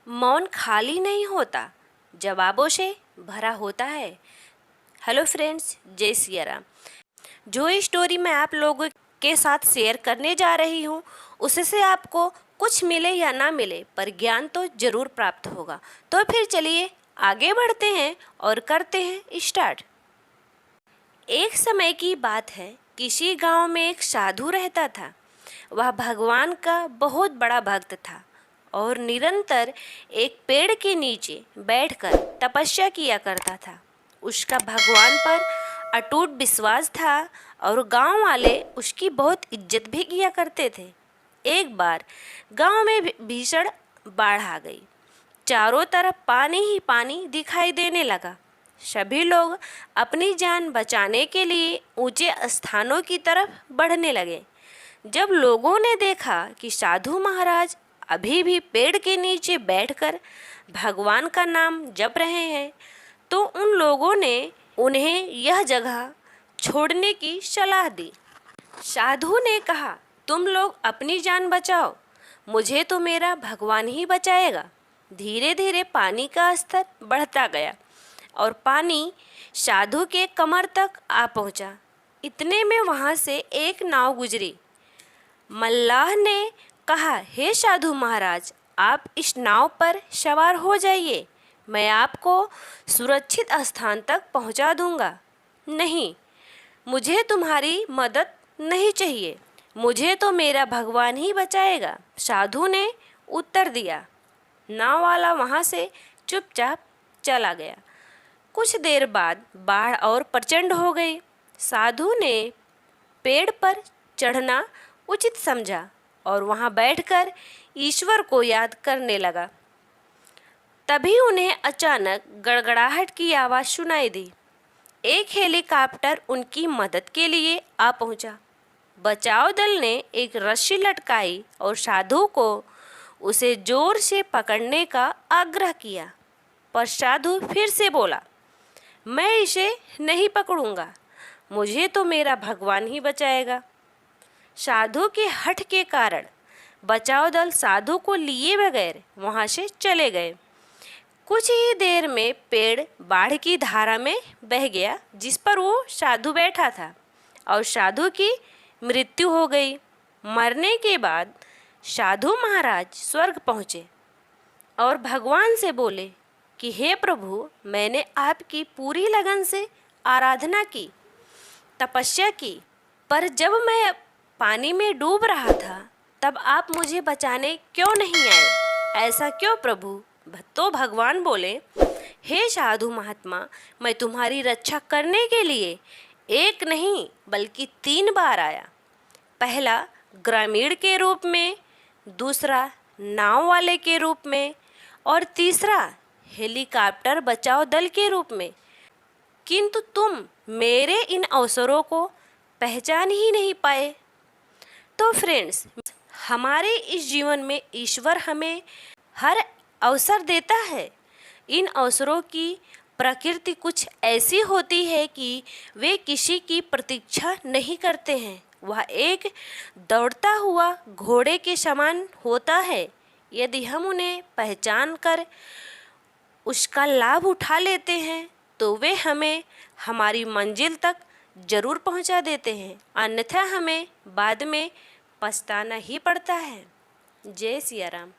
मौन खाली नहीं होता, जवाबों से भरा होता है। हेलो फ्रेंड्स, जय सिया राम। जो स्टोरी मैं आप लोगों के साथ शेयर करने जा रही हूँ, उससे आपको कुछ मिले या ना मिले, पर ज्ञान तो जरूर प्राप्त होगा। तो फिर चलिए आगे बढ़ते हैं और करते हैं स्टार्ट। एक समय की बात है, किसी गांव में एक साधु रहता था। वह भगवान का बहुत बड़ा भक्त था और निरंतर एक पेड़ के नीचे बैठकर तपस्या किया करता था। उसका भगवान पर अटूट विश्वास था और गांव वाले उसकी बहुत इज्जत भी किया करते थे। एक बार गांव में भीषण बाढ़ आ गई। चारों तरफ पानी ही पानी दिखाई देने लगा। सभी लोग अपनी जान बचाने के लिए ऊंचे स्थानों की तरफ बढ़ने लगे। जब लोगों ने देखा कि साधु महाराज अभी भी पेड़ के नीचे बैठकर भगवान का नाम जप रहे हैं, तो उन लोगों ने उन्हें यह जगह छोड़ने की सलाह दी। साधु ने कहा, तुम लोग अपनी जान बचाओ, मुझे तो मेरा भगवान ही बचाएगा। धीरे धीरे पानी का स्तर बढ़ता गया और पानी साधु के कमर तक आ पहुंचा। इतने में वहां से एक नाव गुजरी। मल्लाह ने कहा, हे साधु महाराज, आप इस नाव पर सवार हो जाइए, मैं आपको सुरक्षित स्थान तक पहुंचा दूंगा। नहीं, मुझे तुम्हारी मदद नहीं चाहिए, मुझे तो मेरा भगवान ही बचाएगा, साधु ने उत्तर दिया। नाव वाला वहां से चुपचाप चला गया। कुछ देर बाद बाढ़ और प्रचंड हो गई। साधु ने पेड़ पर चढ़ना उचित समझा और वहां बैठकर ईश्वर को याद करने लगा। तभी उन्हें अचानक गड़गड़ाहट की आवाज़ सुनाई दी। एक हेलीकॉप्टर उनकी मदद के लिए आ पहुंचा। बचाव दल ने एक रस्सी लटकाई और साधु को उसे जोर से पकड़ने का आग्रह किया, पर साधु फिर से बोला, मैं इसे नहीं पकड़ूंगा, मुझे तो मेरा भगवान ही बचाएगा। साधु के हठ के कारण बचाव दल साधु को लिए बगैर वहां से चले गए। कुछ ही देर में पेड़ बाढ़ की धारा में बह गया जिस पर वो साधु बैठा था और साधु की मृत्यु हो गई। मरने के बाद साधु महाराज स्वर्ग पहुँचे और भगवान से बोले कि हे प्रभु, मैंने आपकी पूरी लगन से आराधना की, तपस्या की, पर जब मैं पानी में डूब रहा था तब आप मुझे बचाने क्यों नहीं आए? ऐसा क्यों प्रभु? तो भगवान बोले, हे साधु महात्मा, मैं तुम्हारी रक्षा करने के लिए एक नहीं बल्कि 3 बार आया। पहला ग्रामीण के रूप में, दूसरा नाव वाले के रूप में और तीसरा हेलीकॉप्टर बचाव दल के रूप में, किंतु तुम मेरे इन अवसरों को पहचान ही नहीं पाए। तो फ्रेंड्स, हमारे इस जीवन में ईश्वर हमें हर अवसर देता है। इन अवसरों की प्रकृति कुछ ऐसी होती है कि वे किसी की प्रतीक्षा नहीं करते हैं। वह एक दौड़ता हुआ घोड़े के समान होता है। यदि हम उन्हें पहचान कर उसका लाभ उठा लेते हैं तो वे हमें हमारी मंजिल तक जरूर पहुंचा देते हैं, अन्यथा हमें बाद में पछताना ही पड़ता है। जय सिया राम।